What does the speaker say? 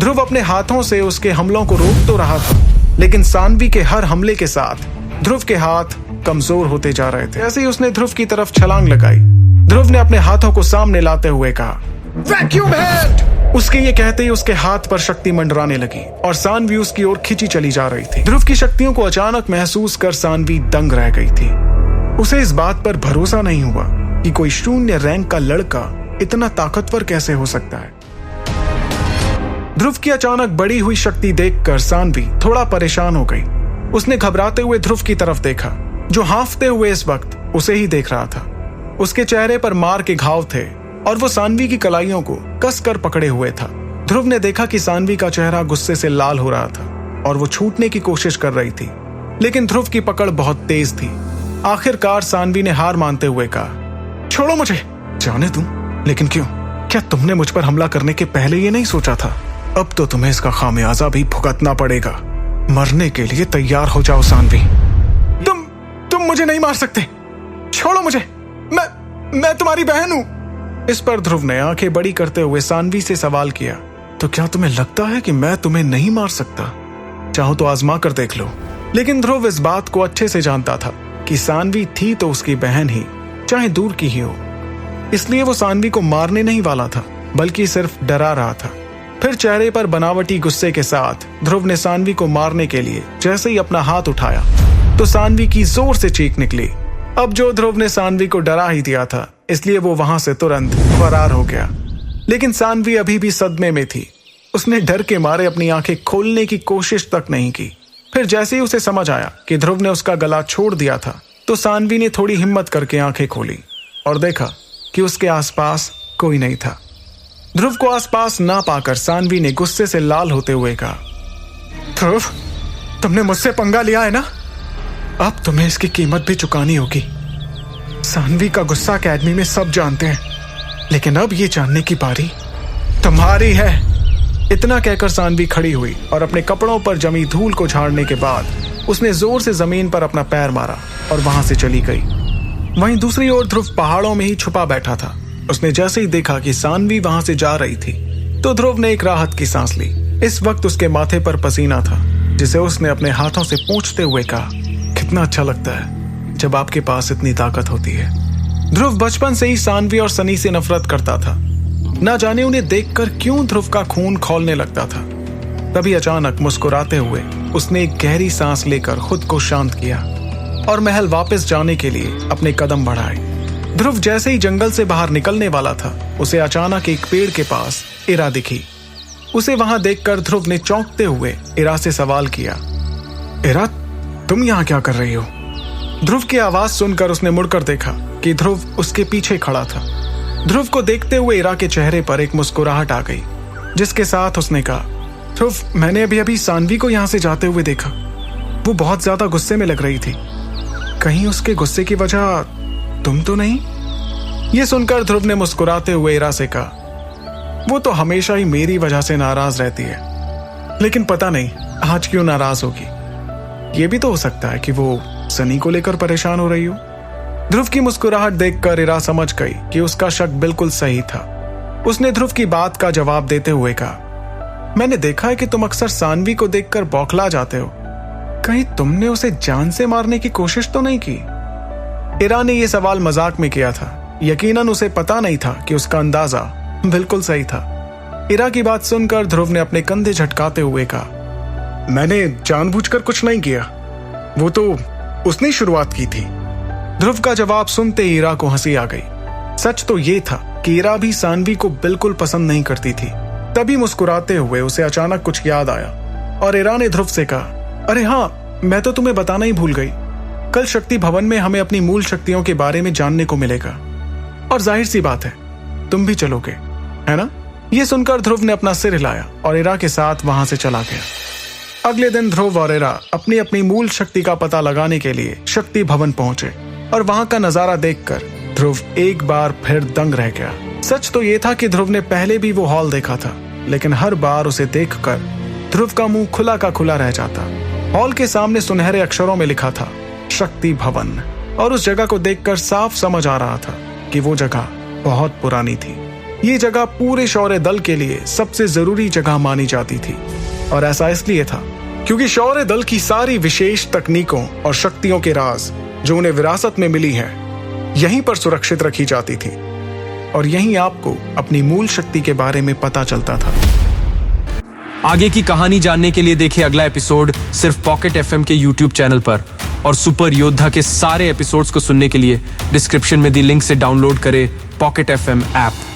ध्रुव अपने हाथों से उसके हमलों को रोक तो रहा था, लेकिन सानवी के हर हमले के साथ ध्रुव के हाथ कमजोर होते जा रहे थे। ऐसे ही उसने ध्रुव की तरफ छलांग लगाई। ध्रुव ने अपने हाथों को सामने लाते हुए कहा, वैक्यूम हैंड। उसके ये कहते ही उसके हाथ पर शक्ति मंडराने लगी और सानवी उसकी ओर खींची चली जा रही थी। ध्रुव की शक्तियों को अचानक महसूस कर सानवी दंग रह गई थी। उसे इस बात पर भरोसा नहीं हुआ कि कोई शून्य रैंक का लड़का इतना ताकतवर कैसे हो सकता है। ध्रुव की अचानक बढ़ी हुई शक्ति देखकर सानवी थोड़ा परेशान हो गई। उसने घबराते हुए ध्रुव की तरफ देखा, जो हांफते हुए इस वक्त उसे ही देख रहा था। उसके चेहरे पर मार के घाव थे और वो सानवी की कलाइयों को कसकर पकड़े हुए था। ध्रुव ने देखा कि सानवी का चेहरा गुस्से से लाल हो रहा था और वो छूटने की कोशिश कर रही थी, लेकिन ध्रुव की पकड़ बहुत तेज थी। आखिरकार सानवी ने हार मानते हुए कहा, छोड़ो मुझे। जाने दूं? लेकिन क्यों? क्या तुमने मुझ पर हमला करने के पहले ये नहीं सोचा था? अब तो तुम्हें इसका खामियाजा भी भुगतना पड़ेगा। मरने के लिए तैयार हो जाओ सानवी। तुम मुझे नहीं मार सकते, छोड़ो मुझे। मैं तुम्हारी बहन हूं। इस पर ध्रुव ने आंखें बड़ी करते हुए सानवी से सवाल किया, तो क्या तुम्हें लगता है कि मैं तुम्हें नहीं मार सकता? चाहो तो आजमा कर देख लो। लेकिन ध्रुव इस बात को अच्छे से जानता था कि सानवी थी तो उसकी बहन ही, चाहे दूर की ही हो। इसलिए वो सानवी को मारने नहीं वाला था, बल्कि सिर्फ डरा रहा था। फिर चेहरे पर बनावटी गुस्से के साथ ध्रुव ने सानवी को मारने के लिए जैसे ही अपना हाथ उठाया तो सानवी की जोर से चीख निकली। अब जो ध्रुव ने सानवी को डरा ही दिया था, इसलिए वो वहां से तुरंत फरार हो गया। लेकिन सानवी अभी भी सदमे में थी। उसने डर के मारे अपनी आंखें खोलने की कोशिश तक नहीं की। फिर जैसे ही उसे समझ आया कि ध्रुव ने उसका गला छोड़ दिया था, तो सानवी ने थोड़ी हिम्मत करके आंखें खोली और देखा कि उसके आसपास कोई नहीं था। ध्रुव को आसपास ना पाकर सानवी ने गुस्से से लाल होते हुए कहा, ध्रुव, तुमने मुझसे पंगा लिया है ना? अब तुम्हें इसकी कीमत भी चुकानी होगी। सानवी का गुस्सा अकेडमी में सब जानते हैं, लेकिन अब ये जानने की बारी तुम्हारी है। इतना कहकर सानवी खड़ी हुई और अपने कपड़ों पर जमी धूल को झाड़ने के बाद उसने जोर से जमीन पर अपना पैर मारा और वहां से चली गई। वहीं दूसरी ओर ध्रुव पहाड़ों में ही छुपा बैठा था। उसने जैसे ही देखा कि सानवी वहां से जा रही थी, तो ध्रुव ने एक राहत की सांस ली। इस वक्त उसके माथे पर पसीना था, जिसे उसने अपने हाथों से पोंछते हुए कहा, कितना अच्छा लगता है जब आपके पास इतनी ताकत होती है। ध्रुव बचपन से ही सानवी और सनी से नफरत करता था। ना जाने उन्हें देखकर क्यों ध्रुव का खून खौलने लगता था। तभी अचानक मुस्कुराते हुए उसने एक गहरी सांस लेकर खुद को शांत किया और महल वापस जाने के लिए अपने कदम बढ़ाए। ध्रुव जैसे ही जंगल से बाहर निकलने वाला था, उसे अचानक एक पेड़ के पास इरा दिखी। उसे वहां देखकर ध्रुव ने चौंकते हुए इरा से सवाल किया, इरा, तुम यहाँ क्या कर रही हो? ध्रुव की आवाज सुनकर उसने मुड़कर देखा कि ध्रुव उसके पीछे खड़ा था। ध्रुव को देखते हुए इरा के चेहरे पर एक मुस्कुराहट आ गई, जिसके साथ उसने कहा, ध्रुव, मैंने अभी अभी सानवी को यहाँ से जाते हुए देखा। वो बहुत ज्यादा गुस्से में लग रही थी। कहीं उसके गुस्से की वजह तुम तो नहीं? ये सुनकर ध्रुव ने मुस्कुराते हुए इरा से कहा, वो तो हमेशा ही मेरी वजह से नाराज रहती है, लेकिन पता नहीं आज क्यों नाराज होगी। ये भी तो हो सकता है कि वो सनी को लेकर परेशान हो रही हो। ध्रुव की मुस्कुराहट देखकर इरा समझ गई कि उसका शक बिल्कुल सही था। उसने ध्रुव की बात का जवाब देते हुए कहा, मैंने देखा है कि तुम अक्सर सानवी को देखकर बौखला जाते हो। कहीं तुमने उसे जान से मारने की कोशिश तो नहीं की? इरा ने यह सवाल मजाक में किया था। यकीनन उसे पता नहीं था कि उसका अंदाजा बिल्कुल सही था। इरा की बात सुनकर ध्रुव ने अपने कंधे झटकाते हुए कहा, मैंने जानबूझकर कुछ नहीं किया, वो तो उसने शुरुआत की थी। ध्रुव का जवाब सुनते ही इरा को हंसी आ गई। सच तो ये था कि इरा भी सानवी को बिल्कुल पसंद नहीं करती थी। तभी मुस्कुराते हुए उसे अचानक कुछ याद आया और इरा ने ध्रुव से कहा, अरे हाँ, मैं तो तुम्हें बताना ही भूल गई। कल शक्ति भवन में हमें अपनी मूल शक्तियों के बारे में जानने को मिलेगा और जाहिर सी बात है तुम भी चलोगे, है ना? ये सुनकर ध्रुव ने अपना सिर हिलाया और इरा के साथ वहां से चला गया। अगले दिन ध्रुव और इरा अपनी अपनी मूल शक्ति का पता लगाने के लिए शक्ति भवन पहुंचे और वहां का नजारा देखकर ध्रुव एक बार फिर दंग रह गया। सच तो ये था कि ध्रुव ने पहले भी वो हॉल देखा था, लेकिन हर बार उसे देखकर ध्रुव का मुंह खुला का खुला रह जाता। हॉल के सामने सुनहरे अक्षरों में लिखा था शक्ति भवन, और उस जगह को देखकर साफ समझ आ रहा था कि वो जगह बहुत पुरानी थी। ये जगह पूरे शौर्य दल के लिए सबसे जरूरी जगह मानी जाती थी, और ऐसा इसलिए था क्योंकि शौर्य दल की सारी विशेष तकनीकों और शक्तियों के राज जो उन्हें विरासत में मिली हैं, यहीं पर सुरक्षित रखी जाती थी, और यहीं आपको अपनी मूल शक्ति के बारे में पता चलता था। आगे की कहानी जानने के लिए देखिए अगला एपिसोड सिर्फ पॉकेट एफएम के यूट्यूब चैनल पर, और सुपर योद्धा के सारे एपिसोड्स को सुनने के लिए डिस्क्रिप्शन में दी लिंक से डाउनलोड करें पॉकेट एफएम ऐप।